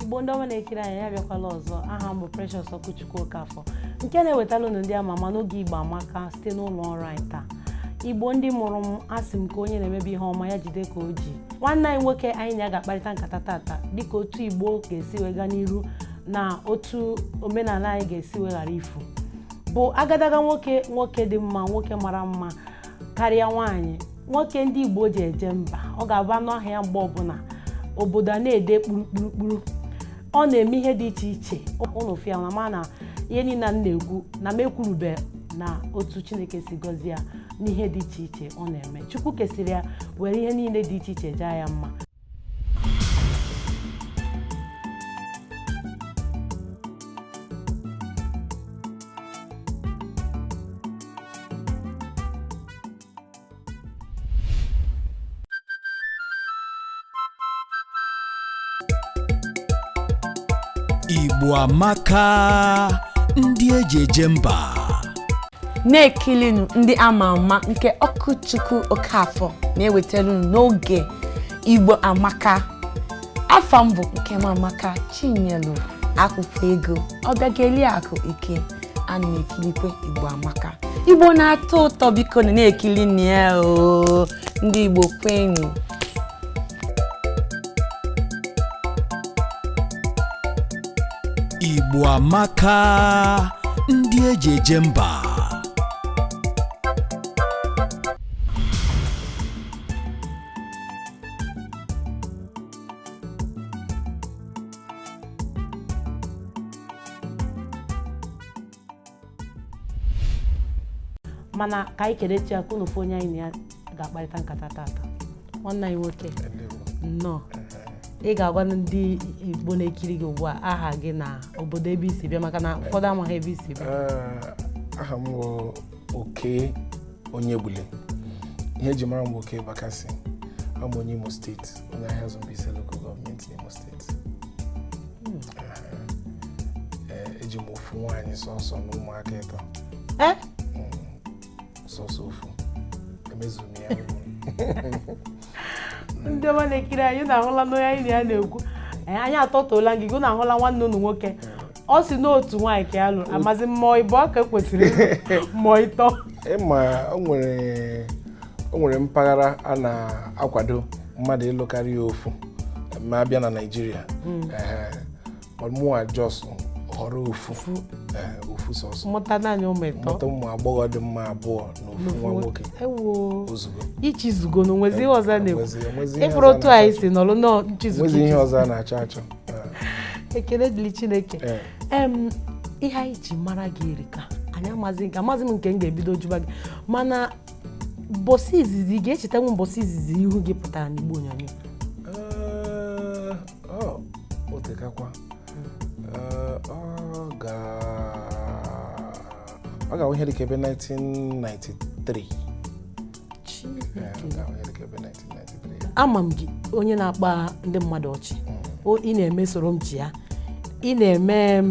Igbo ndị ọma na-ekiri anyị ya bịakwala ọzọ. Aha m bụ Precious Okwuchukwu Okafọ nke na-ewetala unu ndị Amama n'oge Igbo Amaka site n'ụlọ ọrụ anyị taa. Igbo ndị mụrụ m asị m ka onye na-emebi ihe ọma ya jide ka o ji. Nwanne anyị nwoke anyị na-aga-akparịta nkata tata dịka otu Igbo ga-esi wega n'iru na otu omenala anyị ga-esi weghara ifu. Bụ agadaga nwoke dị mma, nwoke mara mma karịa nwaanyị. Nwoke ndị Igbo ji eje mba. Ọ ga-abụ anụ ahịa ya mgbe ọbụla obodo na-ede kpurukpuru. Ọ na-eme ihe dị iche iche. Ụnụ fịa na ma na ihe niile na-ekwu na m ekwurube na otu Chineke si gọzie ya n'ihe dị iche iche ọ na-eme. Chukwu kesịrị ya were ihe niile dị iche iche jaa ya mma. Igbo Amaka, ndị eji eje mba. Na-ekilinu ndị Amama nke Okwuchukwu Okafọ na-ewetara unu n'oge Igbo Amaka. Afọ mbụ nke Amaka Chinyelu akwụkwọ ego ọbịageli akụ ike a na-ekilikwe Igbo Amaka. Igbo na-atọ ụtọ, biko na-ekili nne o ndị Igbo kwenyu. Igbo Amaka, ndị eji eje mba. Mana ka anyị kerechi aka unu onye anyị na ga-akparịta nkata tata. Nwanne anyị nwoke nnọọ ị ga-agwa ndị Igbo na-ekiri gị ugbu a aha gị na obodo ebe isi bịa, maka na ụfọdụ amaghị ebe isi bịa. Aha m bụ Okey onye Egbule. Ihe eji mara m bụ Okey Bakassi. I'm onye Imo State, onye ahịa Zumbise local government n'Imo State. Eji m ofu nwaanyị sọsọ na ụmụaka ịtọ. Sọsọ ofu emezu m ya. Ndị ọma na-ekiri anyị na-ahụla n'onye anyị ya na-ekwu anyị atọtụola gị gụ na-ahụla nwanne unu nwoke. Ọ si n'otu nwaanyị ka ya lụrụ amazi mmụọ ịbụ aka kwesịrị mmụọ ịtọ. Ịma o nwere mpaghara a na-akwado mmadụ ịlụ karịa ofu ma abịa na Naịjirịa. Mụnwa Jos họrọ ofu sọsọ. Mụta naanị ụmụ ịtọ. Mụta ụmụ agbọghọ dị mma abụọ na ofu nwa nwoke. Ozugbo ichizugo na nwezi ihe ọzọ na-ekwu. Ịfụrụ otu anyị si nọrọ nọ nchizugo. Nwezi ihe ọzọ na-achọ achọ. Ekele dịrị Chineke. Ihe anyị ji mara gị erika. Anyị amazi m nke m ga-ebido juba gị. Mana mbọsị izizi ga-echetanwu mbọsị izizi ihu gị pụtara n'Igbo onyonyo. Otekakwa. Ọ ga-ahụ ihe dịka ebe 1993. Ama m gị onye na-akpa ndị mmadụ ọchị. Ị na-eme soro m ji ya. Ị na-eme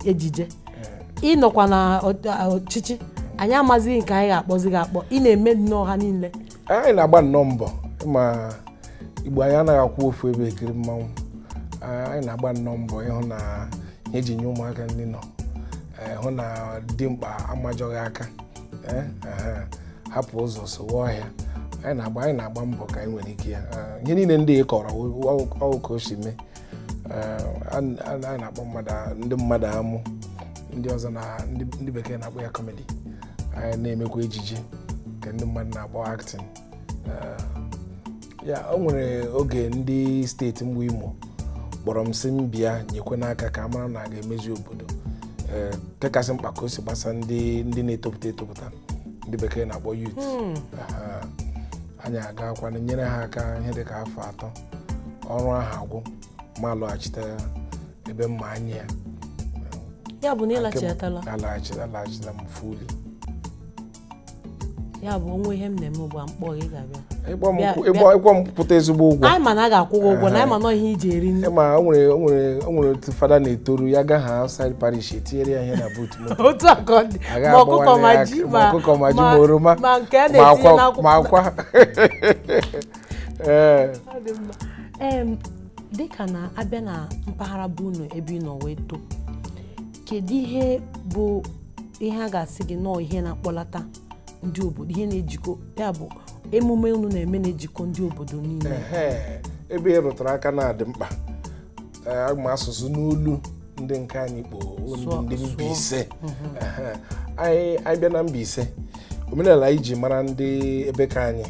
ejije. Ị nọkwa na ọchịchị. Anyị amazighị nke anyị ga-akpọzi gị akpọ. Ị na-eme nnọọ ha niile. Anyị na-agba nnọọ mbọ. Ma Igbo anyị anaghị akwụ ofu ebe ekiri mmanwụ. Anyị na-agba nnọọ mbọ ịhụ na ihe eji nye ụmụaka ndị nọ. Hụ na dimkpa amajọghị aka. Hapụ ụzọ sowe ọhịa. Anyị na-agba mbọ ka anyị nwere ike ya. Ihe niile ndị ị kọrọ ọwụ ka o si mee. Anyị na-akpọ ndị mmadụ amụ. Ndị ọzọ na ndị bekee na-akpọ ya comedy. Anyị na-emekwa ejije nke ndị mmadụ na-akpọ acting. O nwere oge ndị steeti mgbe Imo kpọrọ m sị m bịa nyekwe n'aka ka a mara na a ga-emezi obodo. Nke kasị mkpa ka o si gbasa ndị na-etopụta ndị bekee na-akpọ youth. Anyị agakwa na nyere ha aka ihe dị ka afọ 3. Ọrụ ahụ agwụ ma lọghachite ebe mma anya ya. Ya bụ na ịlachitala. Alaghachila m fuli. Ya bụ onwe ihe m na-eme ugbu a mkpọ gị ga-abịa. Ịkpọ m pụta ezigbo ụgwọ. Anyị ma na a ga-akwụ gị ụgwọ na anyị ma nọ ihe iji eri nri. Ma o nwere otu fada na-etoru ya gaa ha outside parish etinyere ya ihe na boot moto. Otu aka ọ dị. Ma ọkụkọ ma ji ma oroma ma nke a na-etinye n'akwụkwọ. Ma akwa. dịka na abịa na mpaghara bụ unu ebe ị nọ wee too, kedu ihe bụ ihe a ga-asị gị nọọ ihe na-akpọlata ndị obodo, ihe na-ejikọ ya bụ emume unu na-eme na-ejikọ ndị obodo niile? Ebe ị rụtara aka na-adị mkpa. Agụm asụsụ n'olu ndị nke anyị kpoo ndị Mbaise. Anyị bịa na Mbaise, omenala anyị ji mara ndị ebe ka anyị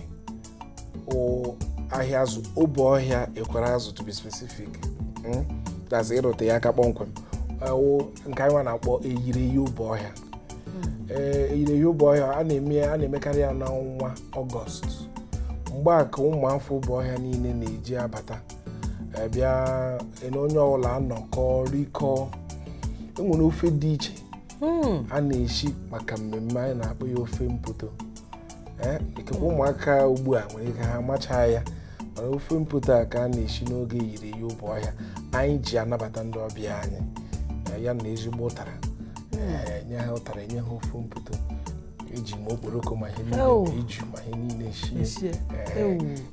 ahịa azụ, obe ọhịa ekwere azụ to be specific. That's ịrụte ya aka kpọmkwem. Nke anyị na-akpọ eyiri obe ọhịa. Eyiri obe ọhịa a na-emekarị ya n'ọnwa Ọgọst. Mgbe a ka ụmụafọ obe ọhịa niile na-eji abata bịa onye ọbụla anọkọ rikọ. Enwere ofe dị iche a na-eshi maka mmemme anyị na-akpọ ya ofe mpoto. Ikekwe ụmụaka ugbu a nwere ike ha machaa ya, mana ofe mpoto a ka a na-eshi n'oge yiri ya obe ọhịa anyị ji anabata ndị ọbịa anyị. Ya na ezigbo ụtara, nye ha ụtara, enye ha ofe mpoto eji ma okporoko ma ihe niile iju ma ihe niile shie.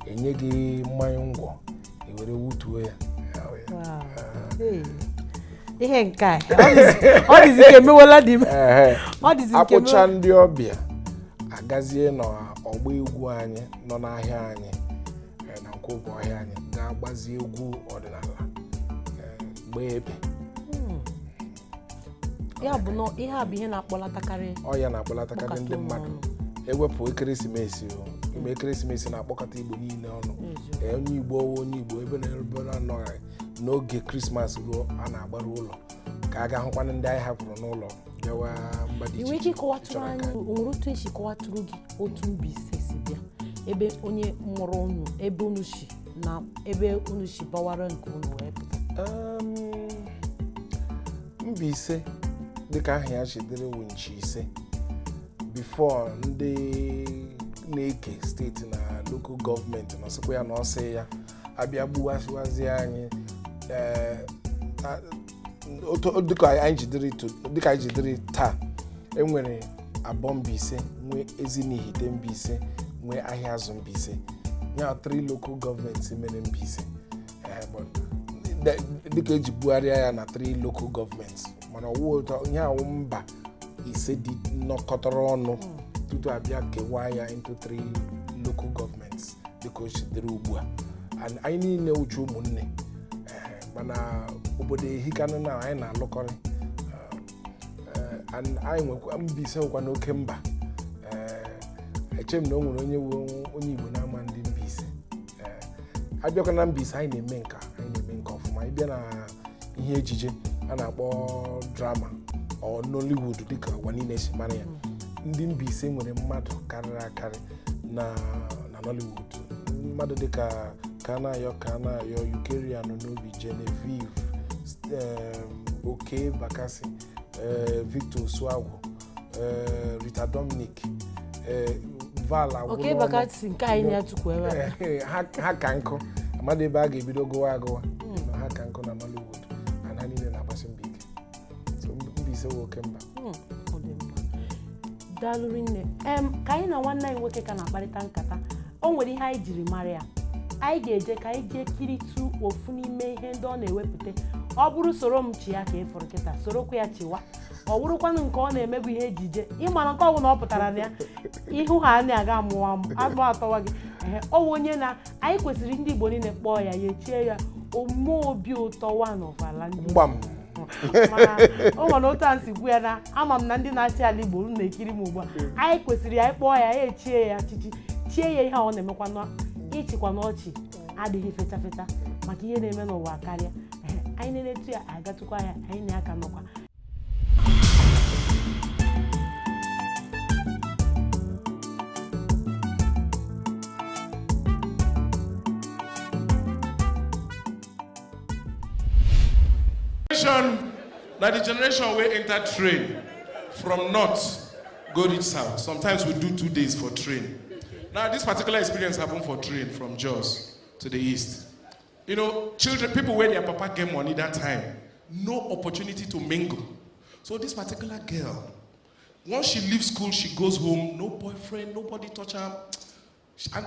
Enye gị mmanya ngwọ ewere wutuo ya. Ihe nke a ọ dịzi ka emewela dị m. Akpụcha ndị ọbịa agazie n'ọgba egwu anyị nọ n'ahịa anyị na nke obe ọhịa anyị ga-agbazi egwu ọdịnala gbaa ebe. Ya bụ na ihe a bụ ihe na-akpọlatakarị ya na-akpọlatakarị ndị mmadụ. Ewepụ ekeresimesi ime ekeresimesi na-akpọkọta Igbo niile ọnụ. Onye Igbo ebe na-anọghị n'oge Krismas ruo a na-agbara ụlọ ka a ga-ahụkwana ndị anyị hapụrụ n'ụlọ bịawa mba dị iche iche. Iwe ike ịkọwatụrụ anyị onwere otu esi kọwatụrụ gị otu Mbaise si bịa, ebe onye mụrụ unu, ebe unu si na ebe unu si bawara nke unu wee pụta? Mbaise dịka aha ya chidere winchi ise before ndị na-eke steeti na local gọọmenti nọsịkwa ya na ọsị ya abịa gbuwasịwazi anyị. Dịka anyị jidere taa, enwere Abọ Mbaise, nwee Ezinihite Mbaise, nwee Ahịa Azụ Mbaise. Ya 3 local gọọmenti mere Mbaise. Dịka eji bugharịa ya na 3 local gọọmenti, mana ihe awụ mba ise dị nnọkọtara ọnụ tutu abịa kewaa ya into 3 local gọọmenti dịka o chidere ugbu a. Anyị niile uche ụmụnne, mana obodo ehikanụ na anyị na-alụkọrị. Anyị nwekwa Mbaise nwekwa n'oke mba. Eche m na o nwere onye Igbo na-ama ndị Mbaise. Abịakwa na Mbaise anyị na-eme nka ọfụma. Ịbịa na ihe ejije a na-akpọ drama ọ Nollywood dịka ụwa niile si mara ya, ndị Mbaise nwere mmadụ karịrị akarị na Nollywood. Mmadụ dịka Kanayo, Ukerian n'obi, Genevieve, Okey, Bakassi, Victor Suagwu, Rita Dominic, Val Agwụla. Okey, Bakassi nke anyị na-atụkwu ebe ha ka nkụ. Amadị ebe a ga-ebido gụwa agụwa. Ha ka nkụ na Nollywood. Ha niile na-agbasi mbọ ike. So Mbaise wụ oke mba. Daalụ nne. Ka anyị na nwanne anyị nwoke ka na-akparịta nkata, o nwere ihe anyị jiri mara ya. Anyị ga-eje ka anyị jee kiritu ofu n'ime ihe ndị ọ na-ewepụta. Ọ bụrụ soro m chi ya ka ị fụrụ kịta, sorokwa ya chiwa. Ọ bụrụkwanụ nke ọ na-emebu ihe ejije, ịmana nke ọbụla ọ pụtara na ya ihu ha anya aga amụwa agụ atọwa gị. Ọwụ onye na anyị kwesịrị ndị Igbo niile kpọọ ya echie ya omume obi ụtọ one of ala ndị. Mana o nwere otu a nsi gwu ya na ama m na ndị na-achị ala Igbo na-ekiri m ugbu a. Anyị kwesịrị anyị kpọọ ya echie ya chichi, chie ya ihe ọ na-emekwa ịchịkwa n'ọchị adịghị fecha fecha maka ihe na-eme n'ụwa karịa. Anyị na-enetu ya agatụkwa ya, anyị na-aka nọkwa. Now the generation will enter train from north go reach south. Sometimes we do 2 days for train. Now this particular experience happened for train from Jos to the east. You know, children, people where their papa get money that time, no opportunity to mingle. So this particular girl, once she leaves school, she goes home, no boyfriend, nobody touch her.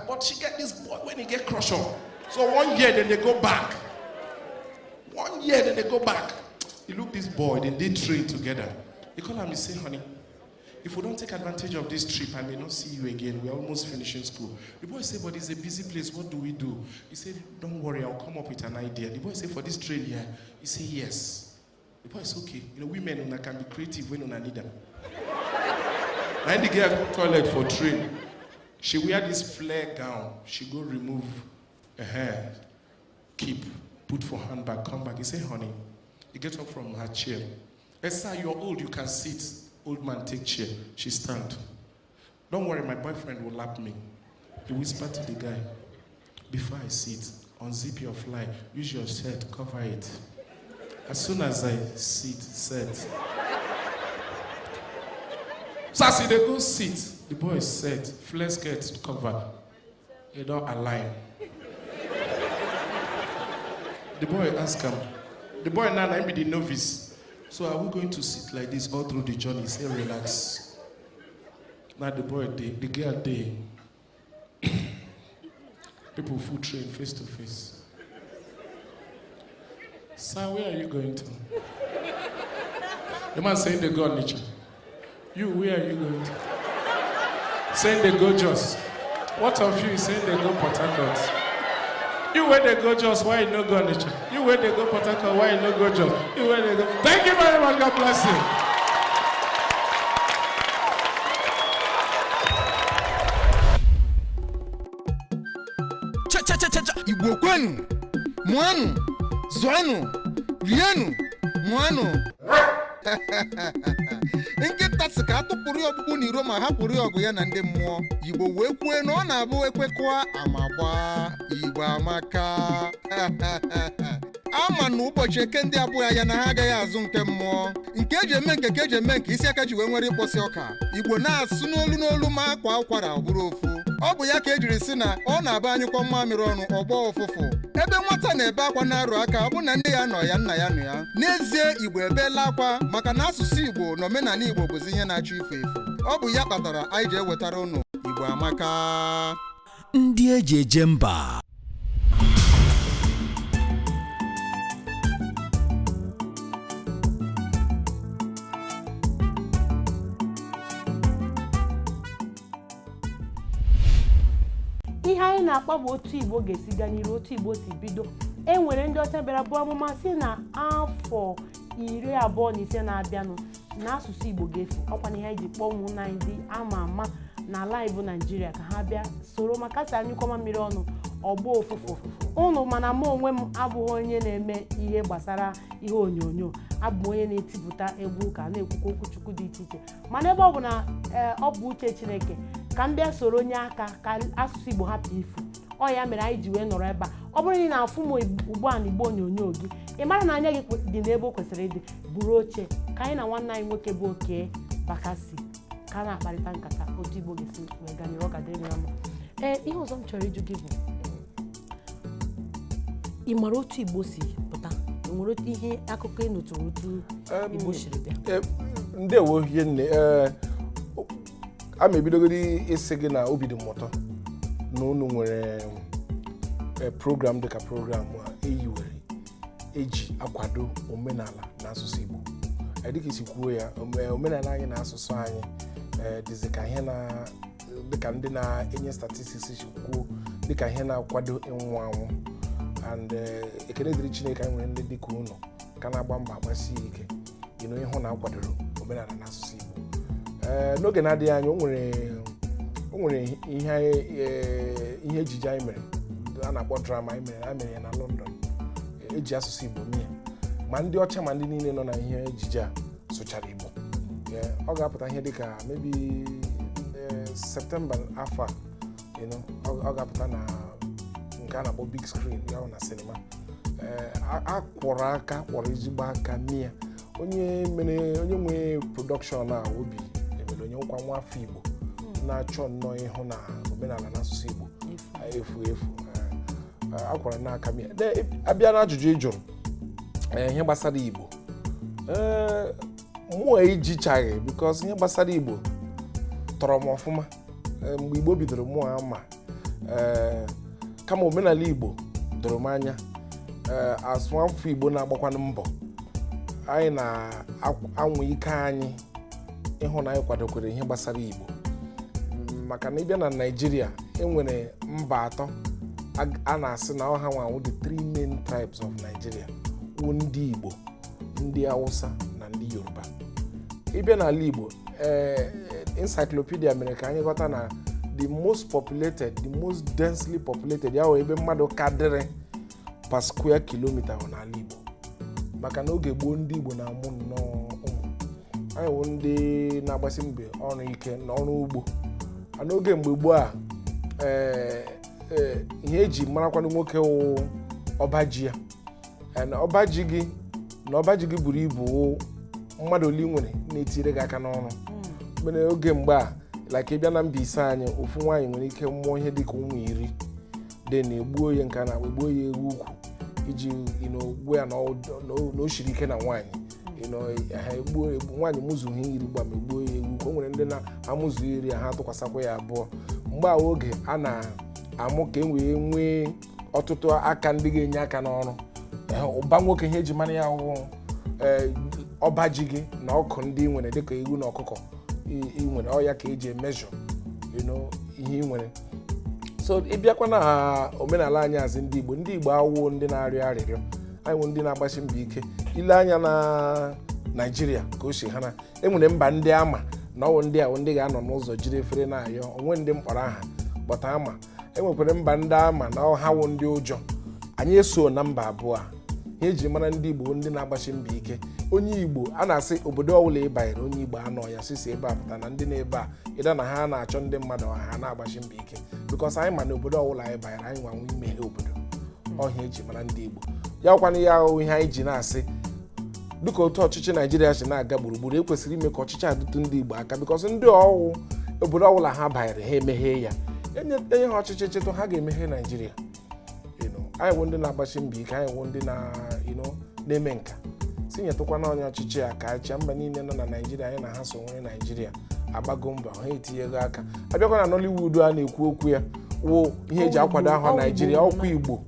But she get this boy when he get crush on. So 1 year, then they go back. year, then they go back. He look this boy, then they train together. He call him, he say, honey, if we don't take advantage of this trip, I may not see you again. We're almost finishing school. The boy say, but it's a busy place. What do we do? He said, don't worry, I'll come up with an idea. The boy say, for this train here, he say, yes. The boy is okay. You know, women can be creative when you need them. And the girl go toilet for train. She wear this flare gown. She go remove her hair, keep, put for handbag, come back. He say, honey, he get up from her chair. Esther, you're old, you can sit. Old man, take chair. She stand. Don't worry, my boyfriend will lap me. He whispered to the guy, before I sit, unzip your fly, use your shirt, cover it. As soon as I sit, set. So as they go sit, the boy set, flare skirt, cover. They don't align. The boy ask him, the boy now be the novice. So are we going to sit like this all through the journey? Say relax. Now the boy the girl day. People full train face to face. Sir, where are you going to? The man saying they go on nature. You, where are you going to? Saying they go Jos. What of you is saying they go Port Harcourt? You where they go Jos, why you no go nature? You where they go Port Harcourt, why you no go Jos? You where they go. Thank you very much, God bless you. Igbo kwenu, mwanu, zwanu, rienu, mwanu. Nkịta sị ka atụpụrụ ọgbụgbụ n'iro ma hapụrụ ọgụ ya na ndị mmụọ. Igbo wee kwue na ọ na-abụ ekwekọa amagba. Igbo amaka. Ama na ụbọchị eke ndị abụọ ya na ha agaghị azụ nke mmụọ. Nke eji eme nke ka eji eme nke isi aka ji wee nwere ịkpọsị ọka. Igbo na-asụ n'olu ma akwa ụkwara ọ bụrụ ofu. Ọ bụ ya ka ejiri sị na ọ na-aba anyụkọ mmamịrị ọnụ ọgbọ ụfụfụ. Ebe nwata na-ebe akwa na-arụ aka ọ bụ na nne ya nọ ya nna ya nọ ya. N'ezie Igbo ebeela akwa maka na asụsụ Igbo na omenala Igbo bụzi ihe na-achọ ife efu. Ọ bụ ya kpatara anyị ji ewetara unu Igbo amaka. Ndị eji eje mba. ihe anyị na-akpa bụ otu Igbo ga-esi gaa n'iru, otu Igbo si bido. E nwere ndị ọcha bịara bụ amụma si na afọ 25 na-abịanụ na asụsụ Igbo ga-efu. Ọkwa na ihe anyị ji kpọọ ụmụnna anyị ndị ama ama n'ala Igbo Naịjirịa ka ha bịa soro maka si anyụkọma mmiri ọnụ ọgbọ ụfụfụ. Ụnụ mana m onwe m abụghị onye na-eme ihe gbasara ihe onyonyo, abụ onye na-etipụta egwu ka na-ekwukwa okwuchukwu dị iche iche, mana ebe ọ bụ na ọ bụ uche Chineke ka m bịa soro onye aka ka asụsụ Igbo hapụ ifu. Ọ ya mere anyị ji wee nọrọ ebe a. Ọ bụrụ na ị na-afụ m ugbu a na Igbo onyonyo gị, ị mara na anya gị dị n'ebe o kwesịrị ịdị, buru oche ka anyị na nwanne anyị nwoke bụ Okey Bakassi ka na-akparịta nkata otu Igbo ga-esi wee gaa n'iru. Ọ ga-adịrị ya mma. Ihe ọzọ m chọrọ ịjụ gị bụ, ị mara otu Igbo si pụta? Nwere otu ihe akụkọ ị nụtụrụ otu Igbo siri bịa? Ndewo ihe nne. A ma ebidogori isi gị na obi dị m ụtọ na unu nwere program dịka program a eyiwere eji akwado omenala na asụsụ Igbo. Dịka isi kwuo ya, omenala anyị na asụsụ anyị dịzị ka ihe na dịka ndị na-enye statistics si kwuo dịka ihe na-akwado ịnwụ anwụ. And ekele dịrị Chineke anyị nwere ndị dịka unu ka na-agba mbọ agbasi ike ịhụ na akwadoro omenala na asụsụ Igbo. N'oge na-adịghị anya o nwere ihe ejije anyị mere a na-akpọ drama anyị mere ya na London, eji asụsụ Igbo mee, ma ndị ọcha ma ndị niile nọ na ihe ejije a sụchara Igbo. Ọ ga-apụta ihe dịka maybe Septemba afọ a, ọ ga-apụta na nke a na-akpọ big screen ya na sinima. Akwọrọ aka kwọrọ ezigbo aka mia onye nwe production a obi emere onye nkwa nwa afọ Igbo na-achọ nnọọ ịhụ na omenala na asụsụ Igbo efu akwara n'aka mia. Abịa na ajụjụ ị jụrụ ihe gbasara Igbo, mụọ ejichaghị because ihe gbasara Igbo tọrọ m ọfụma mgbe Igbo bidoro mụọ ama, kama omenala Igbo doro m anya. asụafọ Igbo na-agbakwanụ mbọ anyị na-anwụ ike anyị ịhụ na anyị kwadokwere ihe gbasara Igbo maka na ịbịa na Naịjirịa enwere mba atọ a na-asị na ọha nwanwụ the three main tribes of Nigeria wụ ndị Igbo, ndị Hausa na ndị Yoruba. Ịbịa n'ala Igbo encyclopedia mere ka anyị ghọta na the most populated, the most densely populated ya wụ ebe mmadụ kadịrị per square kilometer n'ala Igbo maka na oge gboo ndị Igbo na-amụ nnọọ ụmụ anyị wụ ndị na-agbasi mbe ọrụ ike na ọrụ ugbo. N'oge mgbe gboo a ihe eji marakwanụ nwoke wụ ọbaji ya na ọbaji gị buru ibu mmadụ ole nwere na-etire gị aka n'ọrụ mere oge mgbe a like ịbịa na Mbaise anyị ofu nwaanyị nwere ike mmụọ ihe dịka ụmụ 10 dị na-egbuo ya nke na egbuo ya ewu ukwu iji gbuo ya na o shiri ike na nwaanyị nwaanyị mụzụ ihe 10 gba ma egbuo ya ewu ukwu. O nwere ndị na-amụzụ 10 ha tụkwasakwa ya abụọ. Mgbe a oge a na-amụ ka nwee ọtụtụ aka ndị ga-enye aka n'ọrụ ụba nwoke ihe eji mara ya wụ ọbaji gị na ọkụ ndị nwere dịka ewu na ọkụkọ nwere ọya ka eji emezọ ihe nwere. So ịbịakwa na omenala anyị azị ndị Igbo awụ ndị na-arịọ arịrịọ anyị wụ ndị na-agbasi mbọ ike. Ile anya na Naịjirịa ka o si ha na enwere mba ndị ama na ọwụ ndị ahụ ndị ga-anọ n'ụzọ jiri efere na-ayọ onwe ndị mkpọrọ aha kpọta ama. Enwekwara mba ndị ama na ha wụ ndị ụjọ. Anyị eso na mba abụọ a ihe eji mara ndị Igbo ndị na-agbasi mbọ ike. Onye Igbo a na-asị obodo ọbụla ịbanyere onye Igbo anọ ya sisi ebe a pụta na ndị na-ebe a ịda na ha na-achọ ndị mmadụ ha na-agbasi mbọ ike because anyị ma na obodo ọbụla anyị banyere anyị nwanwe imeghe obodo ọhịa eji mara ndị Igbo. Ya ọkwana ya ahụ ihe anyị ji na-asị dịka otu ọchịchị Naịjirịa si na-aga gburugburu ekwesịrị ime ka ọchịchị adịtụ ndị Igbo aka because ndị ọwụ obodo ọbụla ha banyere ha emeghe ya enye ha ọchịchị chịtụ ha ga-emeghe Naịjirịa. Anyị wụ ndị na-agbasi mbọ ike, anyị wụ ndị na-eme nka si nyetụkwana onye ọchịchị a ka achịa mba niile nọ na Naịjirịa anyị na ha so nwere Naịjirịa agbago mbọ ha etinyego aka. Abịakwa na Nollywood a na-ekwu okwu ya wụ ihe eji akwado ahụ Naịjirịa ọkwa Igbo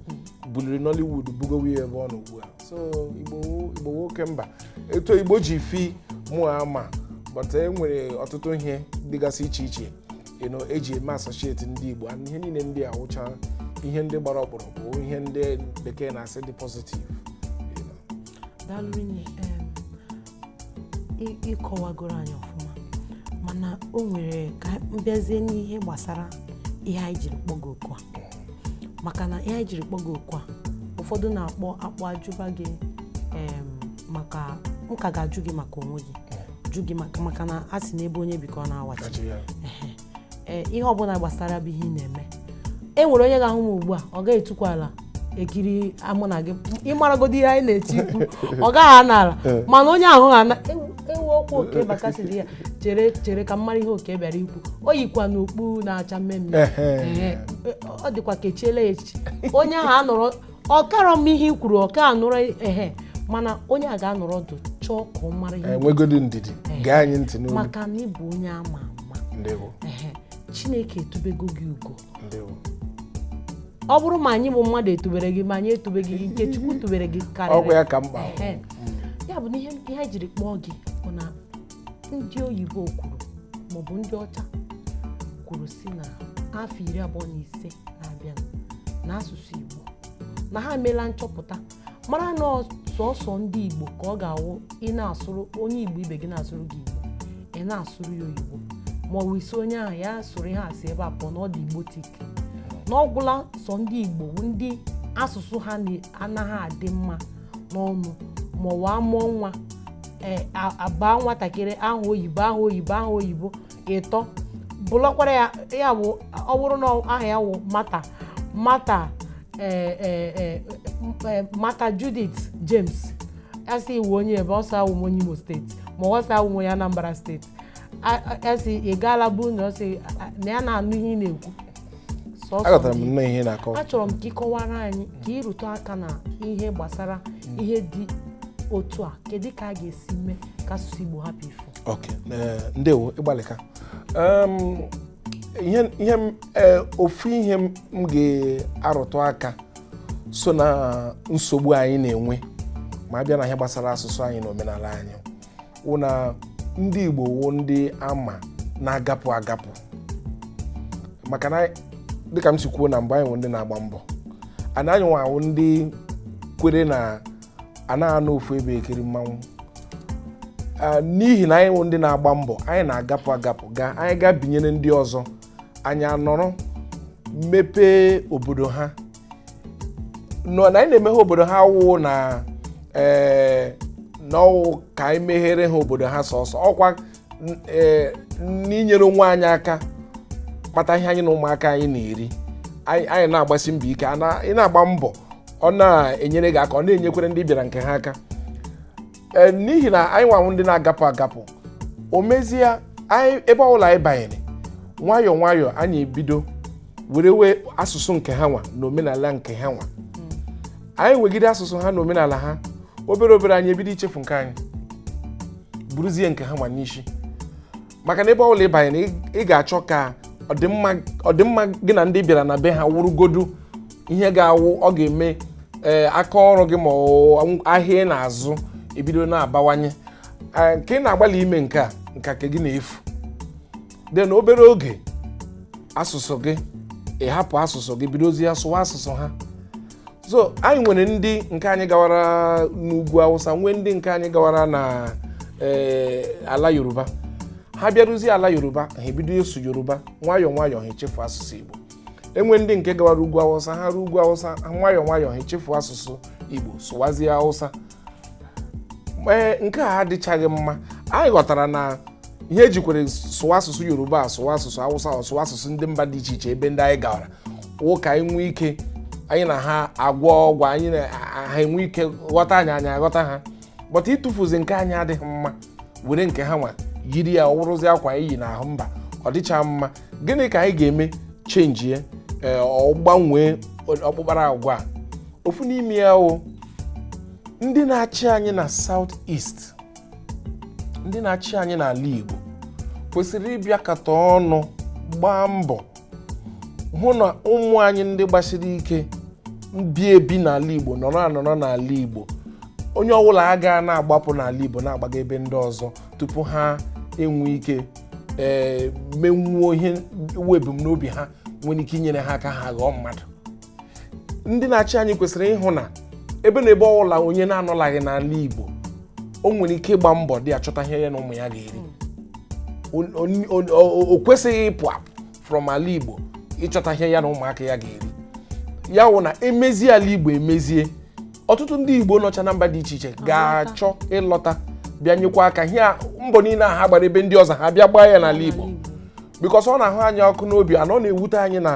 buliri Nollywood bugowe ya ebe ọ nọ ugbu a. So Igbo nwoke mba etu Igbo ji fi mụ ama but enwere ọtụtụ ihe dịgasị iche iche eji eme asosieti ndị Igbo. Ihe niile ndị a wụcha ihe ndị gbara ọkpụrụkpụ ihe ndị bekee na-asị dị positive. Dalụrinye ịkọwagoro anyị ọfụma mana o nwere ka mbịazie n'ihe gbasara ihe anyị jiri kpọgo okwu a maka na ihe anyị jiri kpọgo okwu a ụfọdụ na-akpọ ajụba gị maka nka ga-ajụ gị maka onwe gị jụ gị maka na a sị n'ebe onye bikọ na-awachi ihe ọbụla gbasara bụ ihe ị na-eme. E nwere onye ga-ahụ m ugbu a ọ gaghị etukwa ala ekiri amụ na gị ịmaragodi ihe anyị na-eti ikwu ọ gaghị anara mana onye ahụ ha ewu okwu Okey Bakassi dị ya chere ka mmara ihe Okey bịara ikwu o yikwa n'okpu na-acha mmemme ọ dịkwa ka echiela echi onye ahụ anọrọ ọkara m ihe ikwuru ọka anụrụ mana onye a ga-anọrọ ọdụ chọọ ka ọ mara ihe nwegodi ndidi gaa anyị ntị n'olu maka na ịbụ onye ama ama Chineke etubego gị ugo. Ọ bụrụ ma anyị bụ mmadụ etubere gị ma anyị etubeghị gị nke Chukwu tubere gị karịrị ọgwụ ya ka mkpa. Ya bụ na ihe anyị jiri kpọọ gị bụ na ndị oyibo kwuru maọbụ ndị ọcha kwuru si na afọ 25 na-abịa na asụsụ Igbo na ha emeela nchọpụta mara na sọsọ ndị Igbo ka ọ ga-awụ ị na-asụrụ onye Igbo ibe gị na-asụrụ gị Igbo ị na-asụrụ ya oyibo ma ọ bụ isi onye ahụ ya sụrụ ihe asị ebe a pụọ na ọ dị Igbotik n'ọgwụla sọ ndị Igbo ndị asụsụ ha anaghị adị mma n'ọnụ ma ọ wa mụọ nwa abaa nwatakịrị aha oyibo ịtọ bụlọkwara ya bụ ọ bụrụ na aha ya wụ Mata Judith James asị iwu onye ebe ọsọ awụ onye Imo steeti ma ọsọ awụ onye Anambra steeti asị ị gaala bụ na ọsị na ya na-anụ ihe ị na-ekwu. Agatara m nne ihe na-akọ. Achọrọ m ka ịkọwara anyị ka ịrụtụ aka na ihe gbasara ihe dị otu a kedu ka a ga-esi mee ka asụsụ Igbo hapụ ifo. Okay, ndewo ịgbalịka. Ofu ihe m ga-arụtụ aka so na nsogbu anyị na-enwe ma bịa na ihe gbasara asụsụ anyị na omenala anyị wụ na ndị Igbo wụ ndị ama na-agapụ agapụ maka na dịka m si kwuo na mgbe anyị wụ ndị na-agba mbọ ana anyị nwa ndị kwere na ana ofu ebe ekiri mmanwụ n'ihi na anyị wụ ndị na-agba mbọ anyị na-agapụ agapụ anyị ga binyere ndị ọzọ anyị anọrọ mepee obodo ha na anyị na-emeghe obodo ha wụ na n'ọwụ ka anyị meghere ha obodo ha sọsọ ọkwa n'inyere onwe anyị aka kpata ihe anyị na ụmụaka anyị na-eri anyị na-agbasi mbọ ike ị na-agba mbọ ọ na-enyere gị aka ọ na-enyekwere ndị bịara nke ha aka n'ihi na anyị nwanwụ ndị na-agapụ agapụ o mezie anyị ebe ọbụla anyị banyere nwayọọ nwayọọ anyị ebido were asụsụ nke ha nwa na omenala nke ha nwa anyị nwegide asụsụ ha na omenala ha obere obere anyị ebido ichefu nke anyị buruzie nke ha nwa n'isi maka na ebe ọbụla ị banyere ị ga-achọ ka ọdịmma gị na ndị bịara na be ha wụrụgodu ihe ga-awụ ọ ga-eme aka ọrụ gị ma ahịa ị na-azụ ebido na-abawanye nke ị na-agbalị ime nke gị na-efu dị na obere oge asụsụ gị ịhapụ asụsụ gị bidozie sụwa asụsụ ha so anyị nwere ndị nke anyị gawara n'ugwu Awụsa nwee ndị nke anyị gawara na ala Yoruba ha bịaruzie ala Yoruba ha ebido ịsụ Yoruba nwayọọ nwayọọ ha echefu asụsụ Igbo enwe ndị nke gawara ugwu Awụsa ha ruo ugwu Awụsa nwayọọ nwayọọ ha echefu asụsụ Igbo sụwazie Awụsa nke a adịchaghị mma anyị ghọtara na ihe ejikwere sụwa asụsụ Yoruba sụwa asụsụ Awụsa sụwa asụsụ ndị mba dị iche iche ebe ndị anyị gawara wụ ka anyị nwee ike anyị na ha agwọ ọgwụ anyị na ha enwe ike ghọta anyị aghọta ha bọta ịtụfuzi nke anyị adịghị mma were nke ha nwa yiri ya ọwụrụzi akwa iyi n'ahụ mba ọ dịcha mma gịnị ka anyị ga-eme chenji ya ọ gbanwee ọkpụkpara agwa ofu n'ime ya o ndị na-achị anyị na South East ndị na-achị anyị n'ala Igbo kwesịrị ịbịa kata ọnụ gbaa mbọ hụ na ụmụ anyị ndị gbasiri ike bi ebi n'ala Igbo nọrọ n'ala Igbo onye ọbụla aga na-agbapụ n'ala Igbo na-agbaga ebe ndị ọzọ tupu ha enwe ike menwuo ihe ebumnobi ha nwere ike inyere ha aka ha ghọọ mmadụ ndị na-achị anyị kwesịrị ịhụ na ebe na ebe ọbụla onye na-anọlaghị n'ala Igbo o nwere ike ịgba mbọ dị achọta ihe ya na ụmụ ya ga-eri o kwesịghị ịpụ from ala Igbo ịchọta ihe ya na ụmụaka ya ga-eri ya wụ na emezie ala Igbo emezie ọtụtụ ndị Igbo nọcha na mba dị iche iche ga-achọ ịlọta bịa nyekwa aka ihe mbọ niile ha gbara ebe ndị ọzọ ha bịa gbaa ya n'ala Igbo bikọs ọ na-ahụ anyị ọkụ n'obi anọ na-ewute anyị na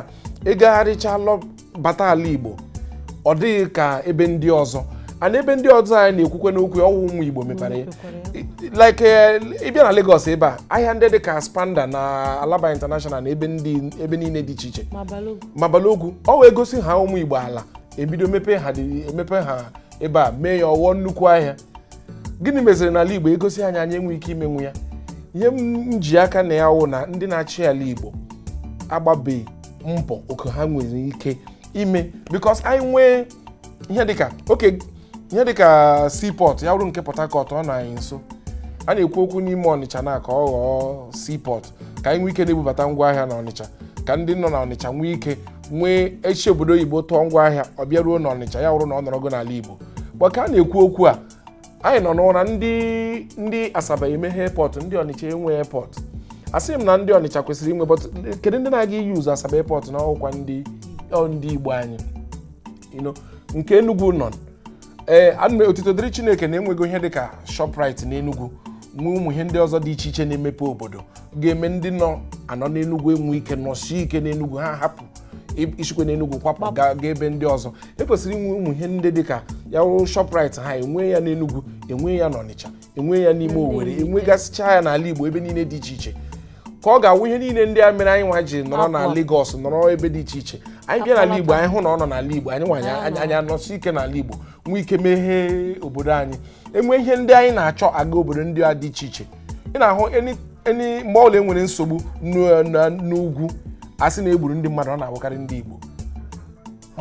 ịgagharịcha bata ala Igbo ọ dịghị ka ebe ndị ọzọ ana ebe ndị ọzọ anyị na-ekwukwe n'okwu ọwụ ụmụ Igbo mepere ya like ịbịa na Lagos ebe a ahịa ndị dị ka Spanda na Alaba International na ebe niile dị iche iche Mabalogu ọ wee gosi ha ụmụ Igbo ala ebido emepe ha ebe a mee ya ọwụọ nnukwu ahịa gịnị meziri n'ala Igbo egosi anyị enwe ike imenwu ya ihe m ji aka na ya wụ na ndị na-achị ala Igbo agbabeghị mbọ oke ha nwere ike ime because anyị nwee ihe dịka seaport ya wụrụ nke Port Harcourt ọ na anyị nso a na-ekwu okwu n'ime Ọnịcha na ka ọ ghọọ seaport ka anyị nwee ike na-ebubata ngwaahịa na Ọnịcha ka ndị nọ na Ọnịcha nwee ike nwee echi obodo oyibo tụọ ngwaahịa ọ bịa ruo n'Ọnịcha ya wụrụ na ọ nọrọgo n'ala Igbo ka a na-ekwu okwu a anyị nọ n'ụra ndị Asaba emeghe airport ndị Ọnịcha enwe airport asị m na ndị Ọnịcha kwesịrị inwe but kedu ndị na-aga iyuzu Asaba airport na ọkwa ndị Igbo anyị nke Enugu nọ ana otito dịrị Chineke na-enwego ihe dịka Shoprite na Enugu nwee ụmụ ihe ndị ọzọ dị iche iche na-emepe obodo ga-eme ndị anọ n'Enugu enwe ike nọsie ike n'Enugu ha hapụ isikwe n'Enugu kwapụ ga ebe ndị ọzọ ekwesịrị inwe ụmụ ihe ndị dịka ya wụrụ Shoprite ha enwe ya n'Enugu enwe ya n'Ọnịcha enwe ya n'ime Owerri enwegasịcha ya n'ala Igbo ebe niile dị iche iche ka ọ ga-awụ ihe niile ndị a mere anyị nwa ji nọrọ na Lagos nọrọ ebe dị iche iche anyị bịa n'ala Igbo anyị hụ na ọ nọ n'ala Igbo anyị nwanyị anyị anọsi ike n'ala Igbo nwee ike meghee obodo anyị enwe ihe ndị anyị na-achọ aga obodo ndị a dị iche iche ị na-ahụ mgbe ọbụla enwere nsogbu n'ugwu asị na egburu ndị mmadụ ọ na-abụkarị ndị Igbo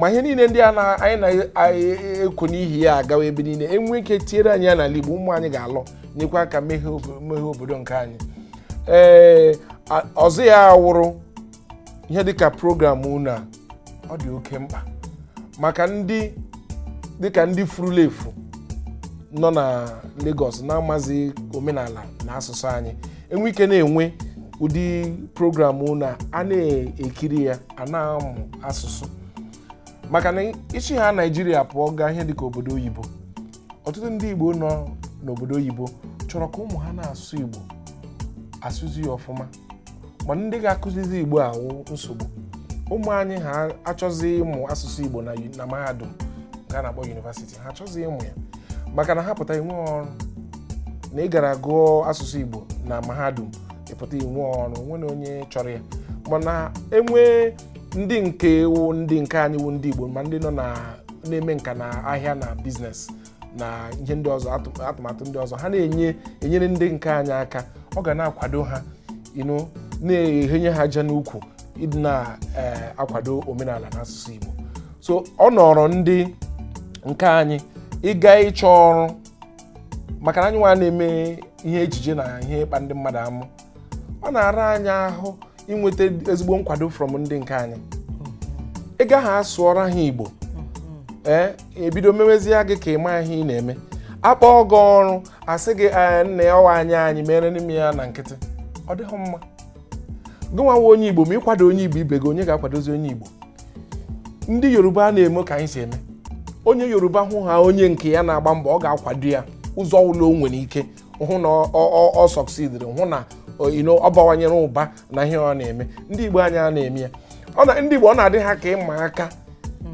ma ihe niile ndị anyị na-ekwu n'ihi ya agawa ebe niile enwe ike tiere anyị ya n'ala Igbo ụmụ anyị ga-alọ nyekwa aka meghe obodo nke anyị. Ọzọ ya wụrụ ihe dịka program unu a ọ dị oke mkpa maka ndị dịka ndị furula efu nọ na Lagos na-amazi omenala na asụsụ anyị enwe ike na-enwe ụdị program unu a na-ekiri ya a na-amụ asụsụ maka na isi ha Naịjirịa pụọ gaa ihe dịka obodo oyibo. Ọtụtụ ndị Igbo nọ n'obodo oyibo chọrọ ka ụmụ ha na-asụ Igbo asụzi ya ọfụma mana ndị ga-akụzizi Igbo awụ nsogbu. Ụmụ anyị ha achọzi ịmụ asụsụ Igbo na mahadum nke a na-akpọ yunivasiti ha achọzi ịmụ ya maka na ha pụta inwe ọrụ na ị gara gụọ asụsụ Igbo na mahadum ịpụta inwe ọrụ nwere onye chọrọ ya mana enwe ndị nke anyị wụ ndị Igbo ma ndị nọ na-eme nka na ahịa na biznes na ihe ndị ọzọ atụmatụ ndị ọzọ ha na-enyere ndị nke anyị aka ọ ga na-akwado ha na-ehenye ha aja n'ukwu ịdị na-akwado omenala na asụsụ Igbo. So ọ nọrọ ndị nke anyị ịga ịchọ ọrụ maka na anyị nwa na-eme ihe ejije na ihe ịkpa ndị mmadụ amụ ọ na-ara anyị ahụ inweta ezigbo nkwado from ndị nke anyị. Ị gaghị asụọra ha Igbo ebido mewezie gị ka ị maa ihe ị na-eme akpọọ gị ọrụ asị gị nna ya ọwa anyị mere n'ime ya na nkịtị ọ dịghị mma. Gị nwa onye Igbo ma ịkwado onye Igbo ibe gị onye ga-akwadozi onye Igbo. Ndị Yoruba na-eme ka anyị si eme onye Yoruba hụ ha onye nke ya na-agba mbọ ọ ga-akwado ya ụzọ ụlọ o nwere ike hụ na ọ sọksidiri hụ na ọ bawanyere ụba na ihe ọ na-eme. Ndị Igbo anyị a na-eme ya ndị Igbo ọ na-adị ha ka ịma aka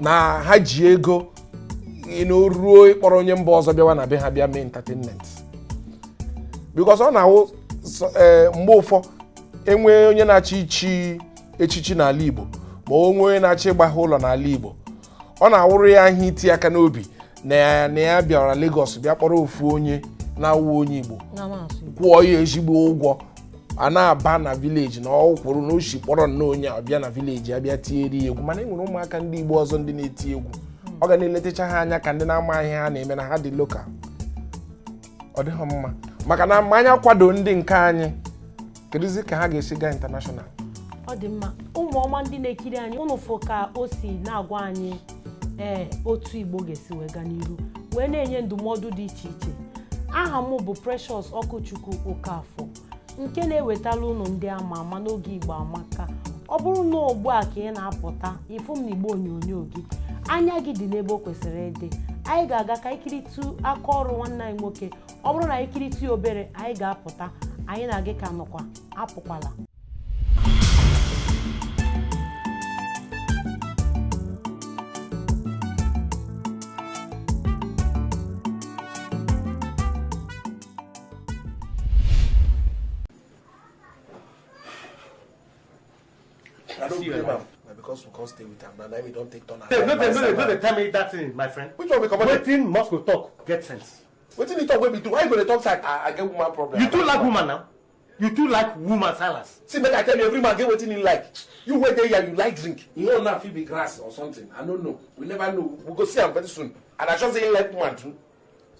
na ha ji ego ruo ịkpọrọ onye mba ọzọ bịawa na be ha bịa mee entertainment because ọ na-awụ mgbe ụfọ enwe onye na-achị echichi n'ala Igbo ma onwe onye na-achị ịgba ha ụlọ n'ala Igbo ọ na-awụrụ ya ihe iti aka n'obi na ya bịara Lagos bịa kpọrọ ofu onye na-awụ onye Igbo kwụọ ya ezigbo ụgwọ a na-aba na village na ọ kwụrụ na oshi kpọrọ nnọọ onye ọbịa na village ya bịa tieri egwu mana enwere ụmụaka ndị Igbo ọzọ ndị na-eti egwu ọ ga na-eletacha ha anya ka ndị na-ama ihe ha na-eme na ha dị lokal. Ọ dịghị mma maka na mmanya kwado ndị nke anyị kedụzi ka ha ga-esi gaa international. Ọ dị mma ụmụ ọma ndị na-ekiri anyị ụnụ fụ ka o si na-agwa anyị otu Igbo ga-esi wee gaa n'iru wee na-enye ndụmọdụ dị iche iche. Aha m bụ Precious Ọkụchukwu Okafọ nke na-ewetala ụnụ ndị ama ama n'oge Igbo Amaka. Ọ bụrụ na ugbu a ka ị na-apụta ịfụ m na Igbo onyonyo gị anya gị dị n'ebe o kwesịrị ịdị anyị ga-aga ka anyị kiritu aka ọrụ nwanne anyị nwoke. Ọ bụrụ na anyị kiritu obere anyị ga-apụta anyị na gị ka nọkwa apụkwala. I don't blame him. Because we can't stay with him. Now we don't take turn. No, they tell me that thing, my friend. Which one we come on? Waiting must go talk. Get sense. Waiting he talk when we do. Why you gonna talk like I get woman problem? You too like woman now. You too like woman silence. See, make I tell you, every man get waiting he like. You wait there, you like drink. You know now if he be grass or something. I don't know. We never know. We go see him very soon. And I just say he like woman too.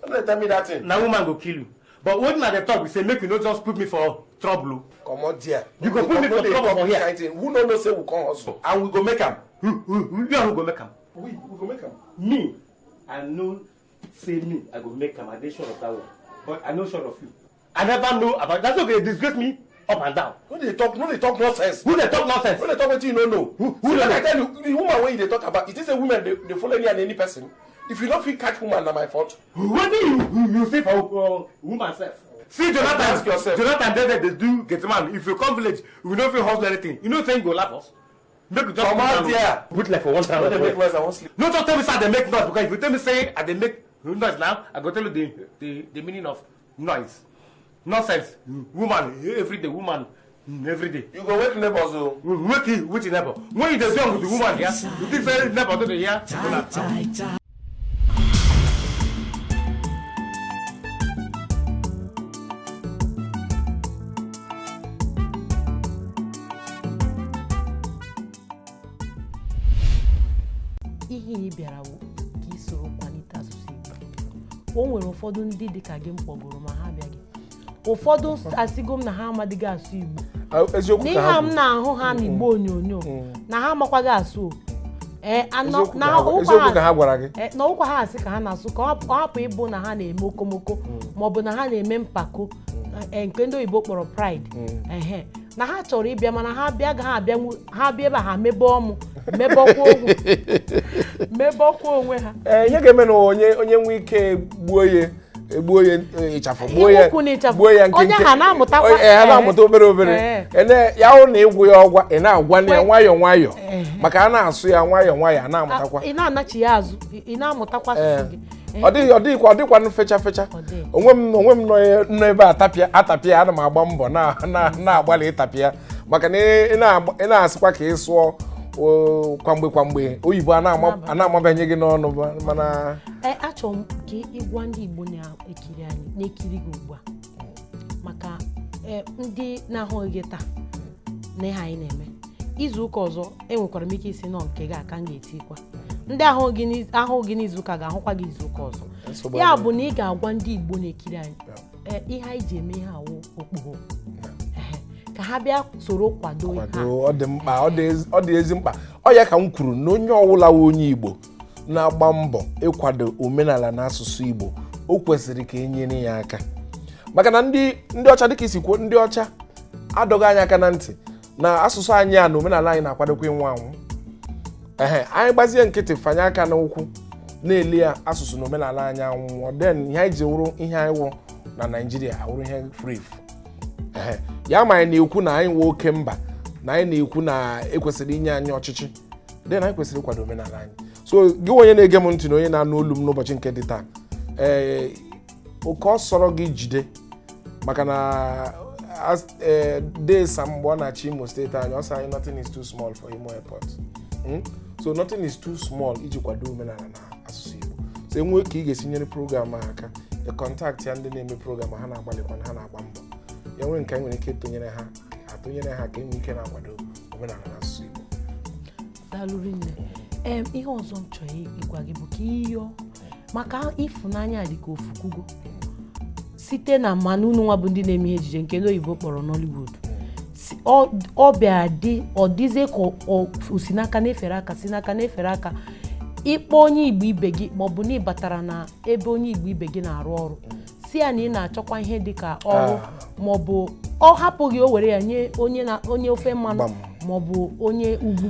So don't tell me that thing. Now woman go kill you. But when at the talk, we say make you not just put me for trouble. Come on, dear. You go put me for trouble for here. Who don't know say we come hustle and we go make him. Who go make him? We go make him. Me, I know. Say me, I go make him. I dey sure of that one. But I know sure of you. I never know about that's okay. Disgrace me up and down. No they talk nonsense. Who they talk nonsense? When they talk what you don't know. Who like I tell you, the woman when they talk about it is a woman they follow any person. If you don't feel catch woman, na my fault. What do you say for woman self? See Jonathan David they do get man. If you come village, we don't feel hustle anything. You know saying go laugh us. Make just come out there. Put like for one time. They make noise, I won't sleep. No just tell me say they make noise because if you tell me say they make noise now, I go tell you the meaning of noise. Nonsense. Woman every day, woman every day. You go wake neighbors though. Wake with the neighbor. When you dey young with the woman here, you think say neighbor to the here. ihe ị bịara ka ị soro kwalite asụsụ Igbo o nwere ụfọdụ ndị dị ka gị mkpọgoro ma ha bịaghị ụfọdụ asịgo m na ha amadịghị asụ Igbo n'ihe a m na-ahụ ha n'Igbo onyonyo na ha amakwaghị asụ na ụkwa ha asị ka ha na-asụ ka ọ hapụ ịbụ na ha na-eme okomoko maọbụ na ha na-eme mpako nke ndị oyibo kpọrọ pride na ha chọrọ ịbịa mana ha bịa ebe ha mebọọ onwe ha ihe ga-eme na onye nwe ike gbuo ya ịchafụ gbuo ya nke ha na-amụta obere ya hụ na ịgwụ ya ọgwa ị na-agwa ya nwayọọ maka a na-asụ ya nwayọọ a na-amụtakwa ị na-anachi ya azụ ị na-amụtakwa asụsụ gị ọ dịkwa fecha onwe m nọ ebe atapịa ana m agba mbọ na-agbalị ịtapịa maka na ị na-asịkwa ka ị sụọ kwamgbe oyibo a na-amabanye gị n'ọnụ mana achọrọ m ka ịgwa ndị Igbo na-ekiri anyị na-ekiri gị ugbu a maka ndị na-ahụghị gị taa na ihe anyị na-eme izu ụka ọzọ enwekwara m ike isi nọ nke gị aka m ga-etikwa ndị ahụ gị n'izu ụka ga-ahụkwa gị izu ụka ọzọ ya bụ na ị ga-agwa ndị Igbo na-ekiri anyị ihe anyị ji eme ihe awụ okpogho ka ha bịa soro kwado ọ dị mkpa ọ dị ezi mkpa ọ ya ka m kwuru na onye ọwụla onye Igbo na-agba mbọ ịkwado omenala na asụsụ Igbo o kwesịrị ka e nyere ya aka maka na ndị ọcha dịka isi kwuo ndị ọcha adọghị anyị aka na ntị na asụsụ anyị a na omenala anyị na-akwadokwa ịnwụ anwụ anyị gbazie nkịtị fanye aka n'ụkwụ na-ele ya asụsụ na omenala anyị anwụọ den ihe anyị ji wụrụ ihe anyị wụ na Naịjirịa awụrụ ihe free ya ma anyị na-ekwu na anyị nwe oke mba na anyị na-ekwu na ekwesịrị inye anyị ọchịchị den anyị kwesịrị ịkwado omenala anyị so gị onye na-ege m ntị na onye na-anụ olu m n'ụbọchị nke dị taa oke ọ sọrọ gị jide maka na desa mgbe ọ na-achị Imo steeti anyị ọ sị anyị nothing is too small for Imo Airport so nothing is too small iji kwado omenala na asụsụ Igbo so enwee ka ị ga-esi nyere program aka kọntaktị ya ndị na-eme program ha na-agbalịkwa ha na-agba mbọ ya nwere nke anyị nwere ike atụnyere ha ka enwee ike na-akwado omenala na asụsụ Igbo dalụrụ nne ihe ọzọ m chọrọ ịgwa gị bụ ka ịyọ maka ịfụnanya dị ka ofukwugo site na mmanụ unu nwa bụ ndị na-eme ihe ejije nke ndị oyibo kpọrọ Nollywood ọ bịara ọ dịzie ka o si n'aka na-efere aka ịkpọ onye Igbo ibe gị maọbụ na ịbatara na ebe onye Igbo ibe gị na-arụ ọrụ si ya na ị na-achọkwa ihe dị ka ọrụ maọbụ ọ hapụghị o were ya nye onye ofe mmanụ maọbụ onye ugwu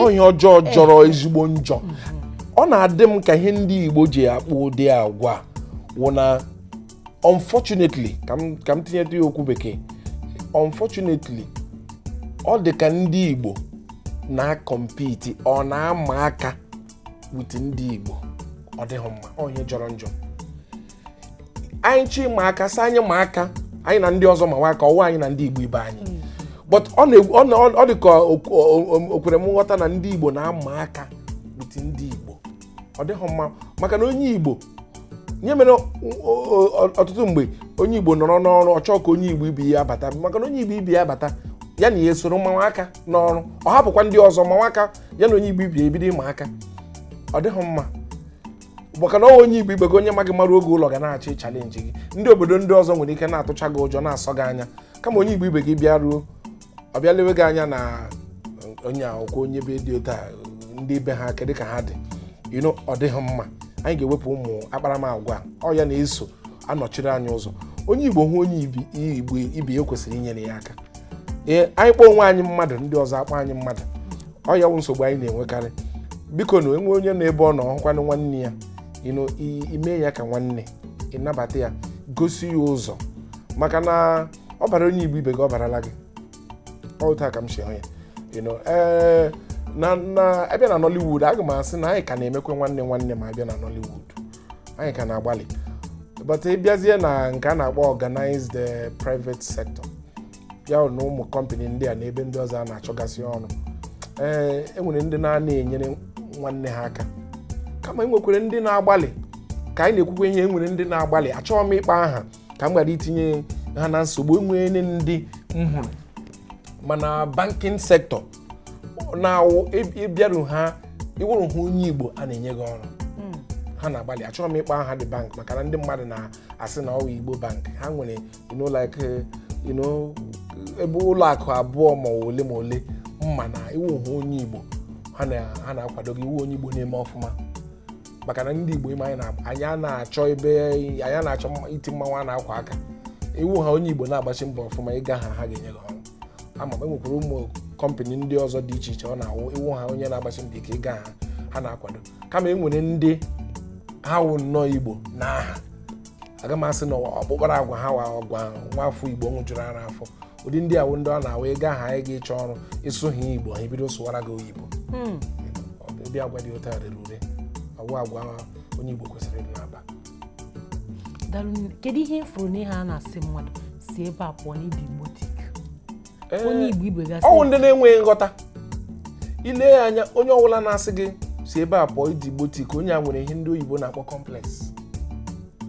onye ọjọọ jọrọ ezigbo njọ ọ na-adị m ka ihe ndị Igbo ji akpụ ụdị agwa wụ na unfortunately ka m tinyetụ ya okwu bekee unfortunately ọ dị ka ndị Igbo na-akọmpiti ọ na-ama aka with ndị Igbo ọ dịghị mma onye jọrọ njọ anyị chi ma aka sị anyị ma aka anyị na ndị ọzọ ma aka ọwụ anyị na ndị Igbo ibe anyị but ọ dị ka o kwere m nghọta na ndị Igbo na-ama aka with ndị Igbo ọ dịghị mma maka na onye Igbo nye mere ọtụtụ mgbe onye Igbo nọrọ n'ọrụ ọ chọọ ka onye Igbo ibe ya bata maka na onye Igbo ibe ya bata ya na ya esoro mmanwụ aka n'ọrụ ọ hapụkwa ndị ọzọ manwụ aka ya na onye Igbo ibe ya ebido ịma aka ọ dịghị mma maka na onye Igbo ibe gị onye maghị mara oge ụlọ ga na-achị chalenji gị ndị obodo ndị ọzọ nwere ike na-atụcha gị ụjọ na-asọ gị anya kama onye Igbo ibe gị bịa ruo ọ bịa lewe gị anya na onye akwụkwọ onye be dị otu a ndị be ha kedụ ka ha dị ọ dịghị mma anyị ga-ewepụ ụmụ akparamagwa ọ ya na-eso anọchiri anyị ụzọ onye Igbo hụ onye Igbo ibe ya kwesịrị inyere ya aka anyị kpọọ onwe anyị mmadụ ndị ọzọ akpọ anyị mmadụ ọ ya wụ nsogbu anyị na-enwekarị biko na enwe onye na-ebe ọ nọ ọhụkwanụ nwanne ya ime ya ka nwanne ịnabata ya gosi ya ụzọ maka na ọ bara onye Igbo ibe gị ọ barala gị otu a ka m si hụ ya na abịa na Nollywood aga m asị na anyị ka na-emekwe nwanne ma abịa na Nollywood anyị ka na-agbalị but ịbịazie na nke a na-akpọ organized private sector ya na ụmụ kọmpanị ndị a na ebe ndị ọzọ a na-achọgasị ọrụ enwere ndị na-enyere nwanne ha aka kama enwekwere ndị na-agbalị ka anyị na-ekwukwe ihe enwere ndị na-agbalị achọghị m ịkpa aha ka m ghara itinye ha na nsogbu enwere ndị nhụrụ mana banking sector na ịbịaru ha ịwụrụ ha onye Igbo a na-enye gị ọrụ ha na-agbalị achọrọ m ịkpọ aha dị bank maka na ndị mmadụ na-asị na ọ bụ Igbo bank ha nwere ebe ụlọ akụ abụọ ma ole ma ole mma na iwu ha onye Igbo ha na-akwado gị iwu onye Igbo na-eme ọfụma maka na ndị Igbo anyị na-achọ iti mmanwụ a na-akwa aka iwu ha onye Igbo na-agbachi mbọ ọfụma ịga ha ga-enye gị ọrụ ama m enwekwara ụmụ kọmpanị ndị ọzọ dị iche iche ọ na-awụ iwu ha onye na-agbachi mbọ ike ịga ha na-akwado kama enwere ndị ha wụ nnọọ Igbo n'aha aga m asị na ọkpụkpara agwa ha ọgwa nwafọ Igbo nwụjuru ara afọ ụdị ndị awụ ndị ọ na-awụ ịga ha anyị ga-ịchọ ọrụ ịsụ ha Igbo ha ebido sụwara gị oyibo ụdị agwa dị ụta rere ure agwa onye Igbo kwesịrị ịdị na-aba. Kedu ihe ifuru n'ihe a na-asị mmadụ si ebe a pụọ n'ịdị Igbotik onye Igbo ibe gasị ọwụ ndị na-enweghị nghọta ile anya onye ọbụla na-asị gị si ebe a pụọ ịdị Igbotik onye a nwere ihe ndị oyibo na-akpọ complex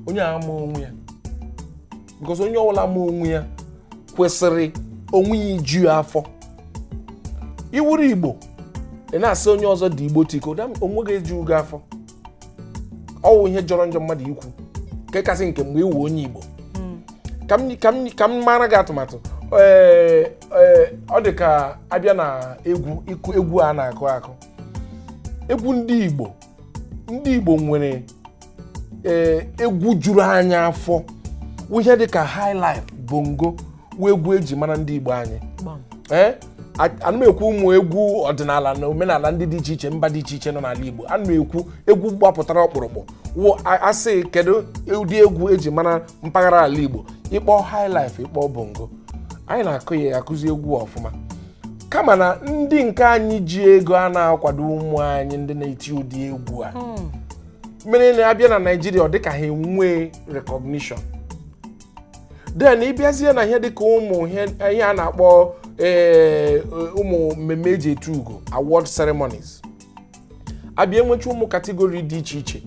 onye a ama onwe ya because onye ọbụla ama onwe ya kwesịrị onwe ya iju afọ iwuru Igbo ị na-asị onye ọzọ dị Igbotik onwe ga-eju gị afọ ọwụ ihe jọrọ njọ mmadụ ikwu nke kasị nke mgbe iwu onye Igbo ka m mara gị atụmatụ ọ dị ka abịa na egwu a na-akụ egwu ndị Igbo nwere egwu juru anya afọ ihe dị ka high life bongo wee egwu eji mara ndị Igbo anyị ana m ekwu ụmụ egwu ọdịnala na omenala ndị dị iche iche mba dị iche iche nọ n'ala Igbo ana m ekwu egwu gbapụtara ọkpụrụkpụ asị kedu ụdị egwu eji mara mpaghara ala Igbo ịkpọ high life ịkpọ bongo anyị na-akụ ya akụzi egwu ọfụma kama na ndị nke anyị ji ego a na-akwado ụmụ anyị ndị na-eti ụdị egwu a mere na-abịa na Naịjirịa ọ dịka ha enwee recognition then ịbịazie na ihe dịka ụmụ ihe a na-akpọ ụmụ mmemme eji etu ugo award ceremonies abịa enwecha ụmụ kategori dị iche iche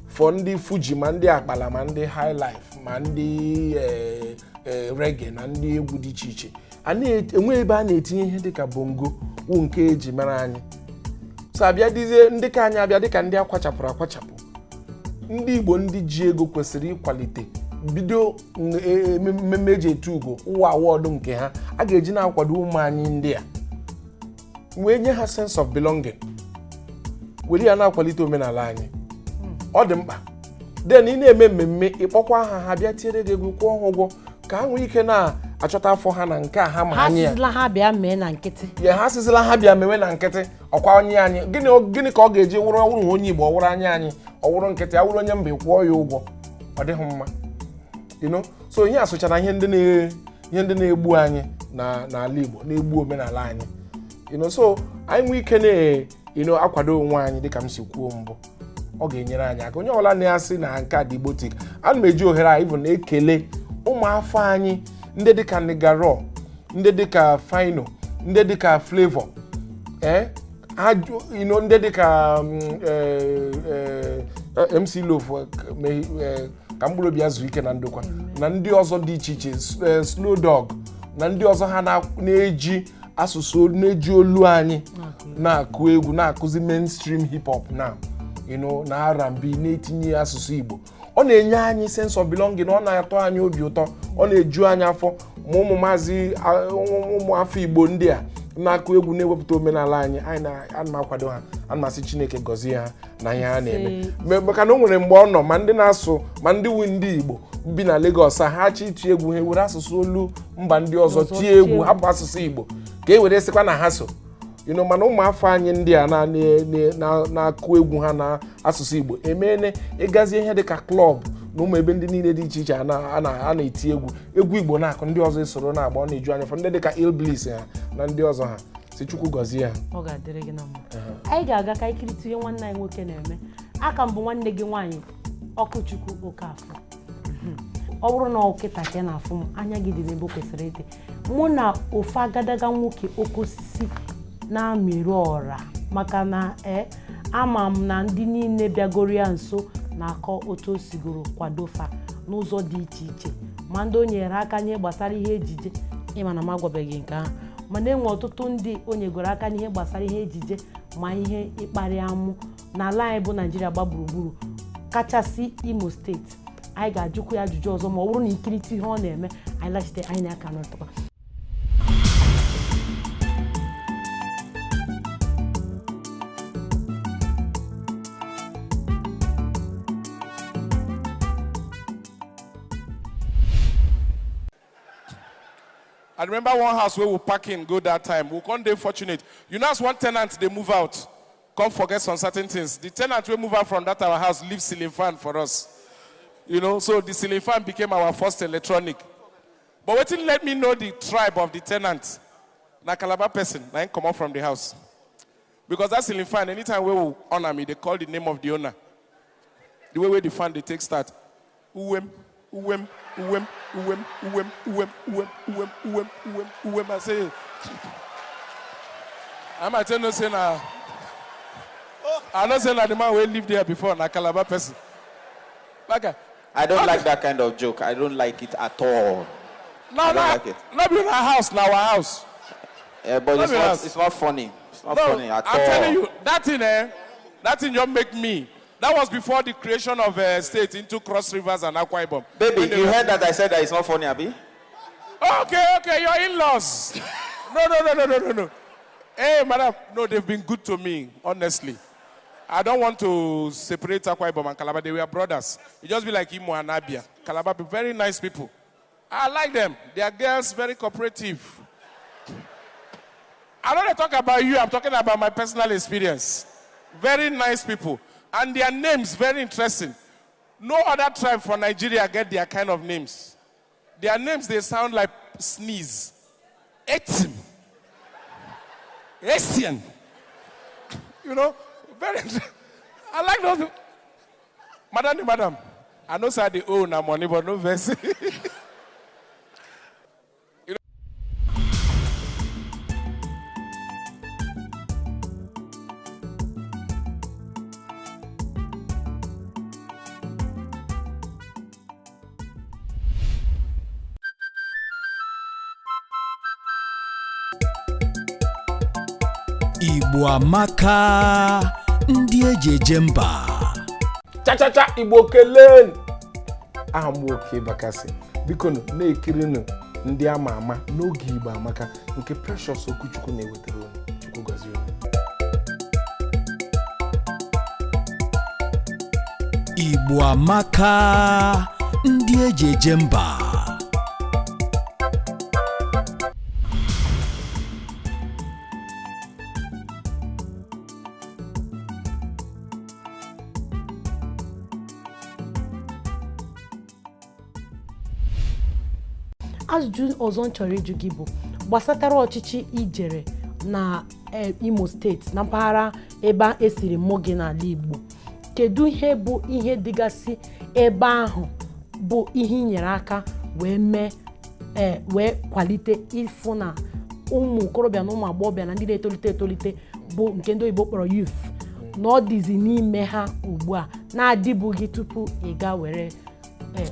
for ndị Fuji ma ndị akpala ma ndị high life ma ndị reggae na ndị egwu dị iche iche enwe ebe a na-etinye ihe dịka bongo wụ nke eji mara anyị so abịa dịzie ndị ka anyị abịa dịka ndị akwachapụrụ akwachapụ ndị Igbo ndị ji ego kwesịrị ịkwalite bido mmemme eji etu ugo ụwa awọdụ nke ha a ga-eji na-akwado ụmụ anyị ndị a wee nye ha sense of belonging were ya na-akwalite omenala anyị ọ dị mkpa then ị na-eme mmemme ịkpọkwa ha bịa tiere gị egwu kwụọ ha ụgwọ ka ha nwee ike na-achọta afọ ha na nke a ha ma anyị ya ha bịa mee na nkịtị ha sizila ha bịa mewe na nkịtị ọkwa onye anyị gịnị ka ọ ga-eji wụrụ onye Igbo ọwụrụ anyị ọwụrụ nkịtị awụrụ onye mba kwụọ ya ụgwọ ọ dịghị mma so ihe asụchara ihe ndị na-egbu anyị n'ala Igbo na-egbu omenala anyị so anyị nwee ike na-akwado onwe anyị dịka m si kwuo mbụ ọ ga-enyere anyị aka onye ọbụla na-asị na nke a dị Igbotik ana m eji ohere a ịbụ na-ekele ụmụafọ anyị ndị dịka Nigaro ndị dịka Fino ndị dịka Flavor ndị dịka MC Loaf ka mkpụrụ obi ya zuo ike na ndokwa na ndị ọzọ dị iche iche Slow Dog na ndị ọzọ ha na-eji asụsụ na-eji olu anyị na-akụ egwu na-akụzi mainstream hip hop na na R&B na-etinye asụsụ Igbo ọ na-enye anyị sense of belonging ọ na-atọ anyị obi ụtọ ọ na-eju anyị afọ ma ụmụ maazị ụmụafọ Igbo ndị a na-akụ egwu na-ewepụta omenala anyị ana m akwado ha ana m asị Chineke gọzie ha na ihe ha na-eme maka na o nwere mgbe ọ nọ ma ndị na-asụ ma ndị wu ndị Igbo bi na Lagos ha chi iti egwu ha were asụsụ olu mba ndị ọzọ tie egwu hapụ asụsụ Igbo ka e were sịkwa na ha so mana ụmụafọ anyị ndị a na-akụ egwu ha na asụsụ Igbo emeene ịgazie ihe dịka klọb na ụmụ ebe ndị niile dị iche iche a na-eti egwu Igbo na-akụ ndị ọzọ esoro na-agba ọ na-eju anya ndị dịka Ilblis ha na ndị ọzọ ha si Chukwu gọzie ha ọ ga-adịrị gị na mma anyị ga-aga ka ikirịta ihe nwanne anyị nwoke na-eme aka mbụ nwanne gị nwaanyị Ọkụchukwu Okafọ ọ bụrụ na ọkịta ka na-afụ m anya gị dị n'ebe o kwesịrị ịdị mụ na ofe agadaga nwoke oke osisi na-amịrị ọra maka na ama m na ndị niile bịagoro ya nso na-akọ otu o sigoro kwado fa n'ụzọ dị iche iche ma ndị o nyere aka n'ihe gbasara ihe ejije ịma na m agwabeghị nke ahụ mana enwe ọtụtụ ndị o nyegoro aka n'ihe gbasara ihe ejije ma ihe ịkparị amụ n'ala anyị bụ Naịjirịa gba gburugburu kachasị Imo steeti. Anyị ga-ajụkwa ya ajụjụ ọzọ ma ọ bụrụ na ikirịta ihe ọ na-eme anyị lachite anyị n'aka n'ọtụkwa. I remember one house where we park in, go that time. We can't be fortunate. You know, as one tenant, they move out. Come forget some certain things. The tenant will move out from that our house, leave ceiling fan for us. You know, so the ceiling fan became our first electronic. But what didn't let me know the tribe of the tenant. Na Calabar person, I ain't come out from the house. Because that ceiling fan, anytime we will honor me, they call the name of the owner. The way the fan, they take start. Uwem. I say, I'm not telling you, say now. I'm not saying that the man will live there before, na Calabar person. I don't like that kind of joke. I don't like it at all. No, not in our house, now our house. Yeah, but it's not funny. It's not funny at all. I'm telling you, that thing just make me. That was before the creation of a state into Cross Rivers and Akwa Ibom. Baby, you heard that I said that it's not funny, Abi? Okay, your in-laws. No. Hey, madam, no, they've been good to me, honestly. I don't want to separate Akwa Ibom and Calabar. They were brothers. It just be like Imo and Abia. Calabar be very nice people. I like them. They are girls, very cooperative. I don't talk about you. I'm talking about my personal experience. Very nice people. And their names, very interesting. No other tribe from Nigeria get their kind of names. Their names, they sound like sneeze. Etim. Asian. You know, very interesting. I like those. Madam. I know say they own our money, but no verse. Igbo amaka, ndị eji eje mba. Cha Igbo kelee. Aha m Okey Bakassi. Biko na-ekirinu ndị ama ama n'oge Igbo amaka nke Precious Okwuchukwu na-ewetara unu. Chukwu gọzie unu. Igbo amaka, ndị eji eje mba. Ajụjụ ọzọ m chọrọ ịjụ gị bụ gbasatara ọchịchị ijere na Imo steeti na mpaghara ebe esiri mụ gị n'ala Igbo. Kedu ihe bụ ihe dịgasị ebe ahụ bụ ihe nyere aka wee kwalite ịfụ na ụmụ okorobịa na ụmụ agbọghọbịa na ndị na-etolite etolite bụ nke ndị oyibo kpọrọ youth na ọ dịzi n'ime ha ugbu a na-adịbụghị tupu ị ga were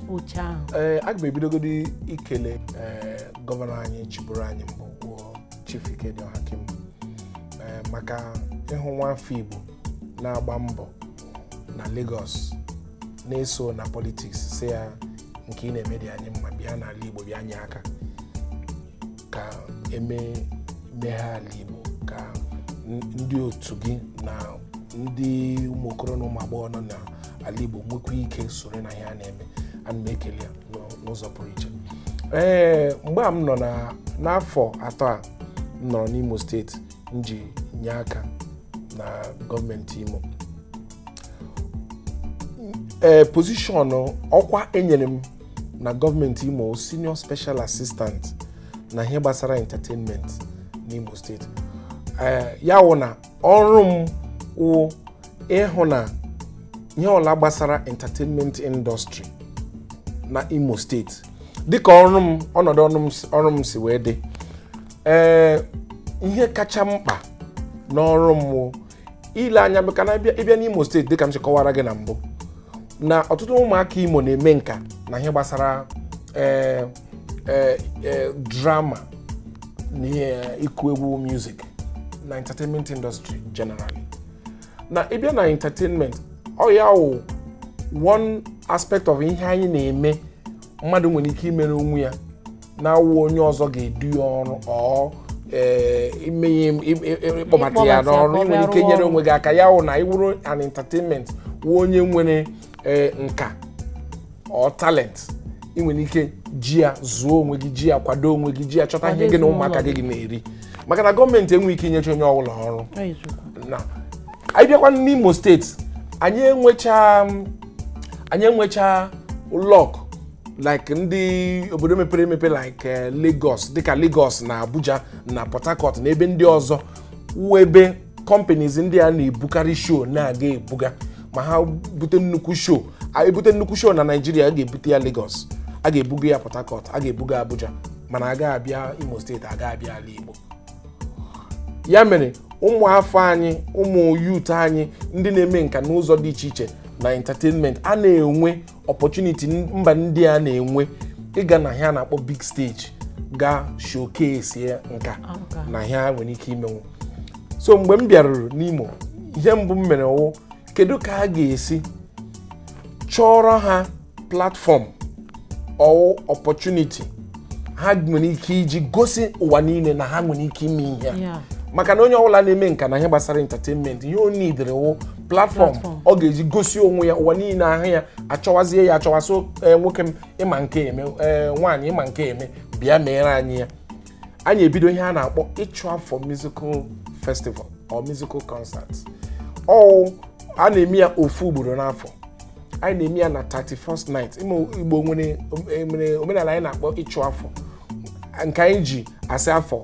oche ahụ. Aga m ebidogodi ikele gọvanọ anyị chịbụrụ anyị mbụ Chief Ikediọha Hakim maka ịhụ nwafọ Igbo na-agba mbọ na Lagos na-eso na politiks si ya nke ị na-eme dị anyị mma bịa n'ala Igbo bịa nye aka ka emeghe ala Igbo ka ndị otu gị na ndị ụmụ okoro na ụmụ agbọghọ nọ n'ala Igbo nwekwa ike soro na ihe a na-eme. Ana m ekele ya n'ụzọ pụrụ iche. Mgbe a m nọ n'afọ atọ a m nọrọ n'Imo steeti m ji nye aka na gọọmenti Imo. Pozishọn ọkwa enyere m na gọọmenti Imo senior special assistant na ihe gbasara entertainment n'Imo steeti. Ya wụ na ọrụ m wụ ịhụ na ihe ọla gbasara entertainment industry na Imo steeti dịka ọnọdụ ọrụ m si wee dị. Ihe kacha mkpa n'ọrụ m ile anya maka na ịbịa n'Imo steeti dịka m si kọwara gị na mbụ na ọtụtụ ụmụaka Imo na-eme nka na ihe gbasara drama na ịkụ egwu music na entertainment industry generally. Na ịbịa na entertainment, ọ ya wụ one aspect of ihe anyị na-eme mmadụ nwere ike imere onwe ya na-awụ onye ọzọ ga-edu ya ọrụ ọ ịkpọbata ya n'ọrụ ị nwere ike nyere onwe gị aka ya wụ na iwuru an entertainment wụ onye nwere nka ọ talent ị nwere ike ji ya zụọ onwe gị ji ya kwado onwe gị ji ya chọta ihe gị na ụmụaka gị na-eri maka na gọọmenti enweghị ike inyecha onye ọbụla ọrụ na anyị bịakwa n'Imo steeti anyị enwecha lọk like ndị obodo mepere emepe like Lagos dịka Lagos na Abuja na Port Harcourt na ebe ndị ọzọ wụ ebe companies ndị a na-ebukarị show na-aga ebuga ma ha bute nnukwu show ebute nnukwu show na Nigeria a ga-ebute ya Lagos a ga-ebuga ya Port Harcourt a ga-ebuga Abuja mana a ga-abịa Imo steeti a ga-abịa ala Igbo ya mere ụmụ afọ anyị ụmụ youth anyị ndị na-eme nka n'ụzọ dị iche iche na entertainment a na-enwe opportunity mba ndị a na-enwe ịga na ha na-akpọ big stage ga showcase nka na ha nwere ike imenwu. So mgbe m bịaruru n'Imo ihe mbụ m mere wụ kedu ka a ga-esi chọrọ ha platform or opportunity ha nwere ike iji gosi ụwa niile na ha nwere ike ime ihe maka na onye ọbụla na-eme nka na ihe gbasara entertainment ihe o nidere wụ platform ọ ga-eji gosi onwe ya ụwa niile ahụ ya achọwazie ya achọwaso nwoke m ịma nke eme nwaanyị ịma nke eme bịa meere anyị ya anyị ebido ihe a na-akpọ ịchụ afọ musical festival or musical concerts a na-eme ya ofu ugboro n'afọ anyị na-eme ya na 31st night Igbo nwere omenala anyị na-akpọ ịchụ afọ nke anyị ji asị afọ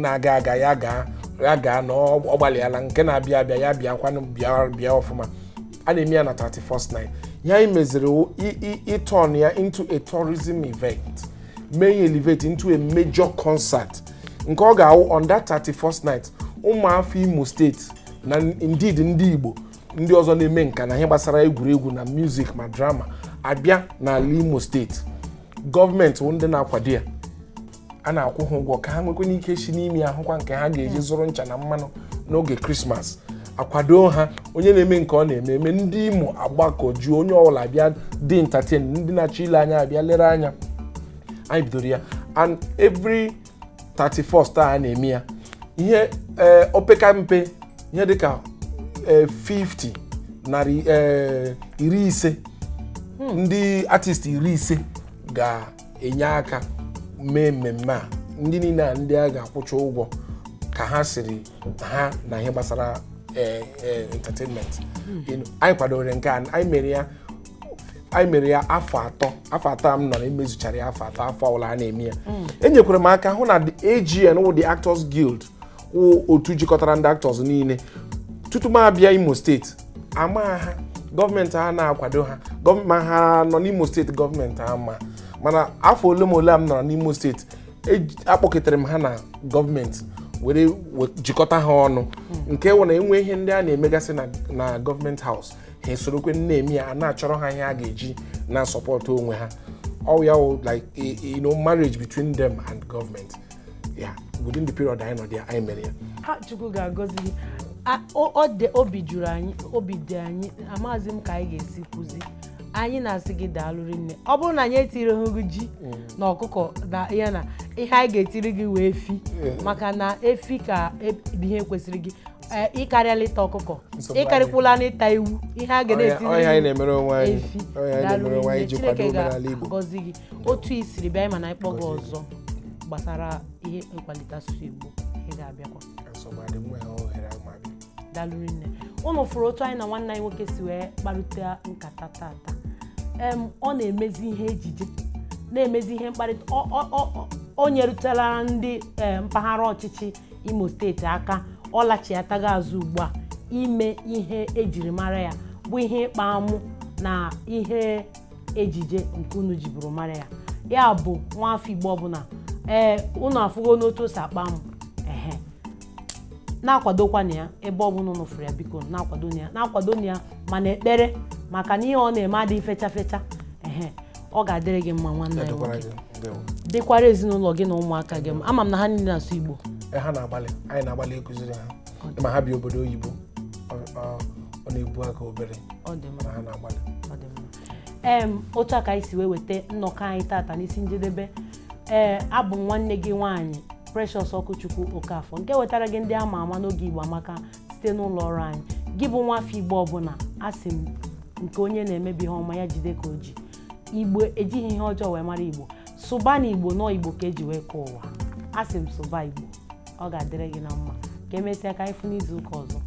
na-aga aga ya gaa na ọ gbalịala nke na-abịa abịa ya bịakwanụ bịa ọfụma a na-eme ya na 31st night ya anyị meziri turn ya into a tourism event mee ya elevate into a major concert nke ọ ga-awụ on that 31st night ụmụafọ Imo steeti na indeed ndị Igbo ndị ọzọ na-eme nka na ihe gbasara egwuregwu na music ma drama abịa n'ala Imo steeti gọọmenti ndị na-akwado ya a na-akwụ ha ụgwọ ka ha nwekwana ike si n'ime ahụkwa nke ha ga-eji zụrụ ncha na mmanụ n'oge Christmas akwado ha onye na-eme nke ọ na-eme ndị Imo agbakọ ju onye ọbụla bịa dị entertain ndị na-achọ ile anya abịa lere anya anyị bidoro ya and every 31st a na-eme ya ihe opeka mpe ihe dịka 50 narị 50 ndị artist 50 ga-enye aka mee mmemme a ndị niile a ndị a ga-akwụcha ụgwọ ka ha siri ha na ihe gbasara entertainment anyị kwadoro nke a anyị mere ya afọ atọ m nọ na emezuchara ya afọ ọbụla a na-eme ya enyekwara m aka hụ na the AGN wụ the Actors Guild wụ otu jikọtara ndị actors niile tutu m abịa Imo steeti ama ha gọọmenti ha na-akwado ha gọọmenti ha nọ n'Imo steeti gọọmenti ha mana afọ ole ma ole m nọrọ n'Imo steeti akpọketere m ha na gọọmenti were jikọta ha ọnụ nke wụ na enwe ihe ndị a na-emegasị na gọọmenti haus ha esorokwe na-eme ya a na-achọrọ ha ihe a ga-eji na sọpọtụ onwe ha all ya like marriage between them and government within the period anyị nọ there anyị mere ya ha Chukwu ga-agọzi obi juru anyị obi dị anyị amaghịzi m ka anyị ga-esi kwụzi anyị na-asị gị daalụrị nne ọ bụrụ na anyị etirighị gị ji na ọkụkọ na ya na ihe anyị ga-etiri gị wee efi maka na efi ka ihe kwesịrị gị ịkarịala ịta ọkụkọ ịkarịkwụla n'ịta iwu ihe a ga na-etiri efi daalụrị nne Chineke ga-agọzi gị otu isiri bịa mana ịkpọ gị ọzọ gbasara ihe nkwalite asụsụ Igbo ị ga-abịakwa daalụrị nne ụnụ fụrụ otu anyị na nwanne anyị nwoke si wee kparịta nkata tata ọ na-emezi ihe ejije na-emezi ihe mkparịta o nyerutela ndị mpaghara ọchịchị Imo steeti aka ọ lachiataghị azụ ugbu a ime ihe ejiri mara ya bụ ihe ịkpa amụ na ihe ejije nke unu jiburu mara ya ya bụ nwaafọ Igbo ọbụla unu afụgo n'otu o si akpa amụ na-akwadokwana ya ebe ọbụla unu fụrụ ya biko na-akwado ya mana ekpere maka na ihe ọ na-eme adịghị fecha fecha ọ ga-adịrị gị mma nwanne ya nwoke dịkwara ezinụlọ gị na ụmụaka gị ama m na ha niile na-asụ Igbo ha na-agbalị anyị na-agbalị ịkụziri ha ma ha bi obodo oyibo ọ na-ebu aka obere ọ dị mana ha na-agbalị. Otu aka isi wee weta nnọkọ anyị tata n'isi njedebe abụ nwanne gị nwaanyị Precious Okwuchukwu Okafọ nke wetara gị ndị ama ama n'oge Igbo Amaka site n'ụlọ ọrụ anyị. Gị bụ nwafọ Igbo ọbụla asị m nke onye na-emebi ihe ọma ya jide ka o ji. Igbo ejighị ihe ọjọọ wee mara Igbo. Sụba na Igbo nọ Igbo ka eji wee kọọ ụwa. Asị m sụba Igbo, ọ ga-adịrị gị na mma. Ka emesịa ka anyị fụ n'izu ụka ọzọ.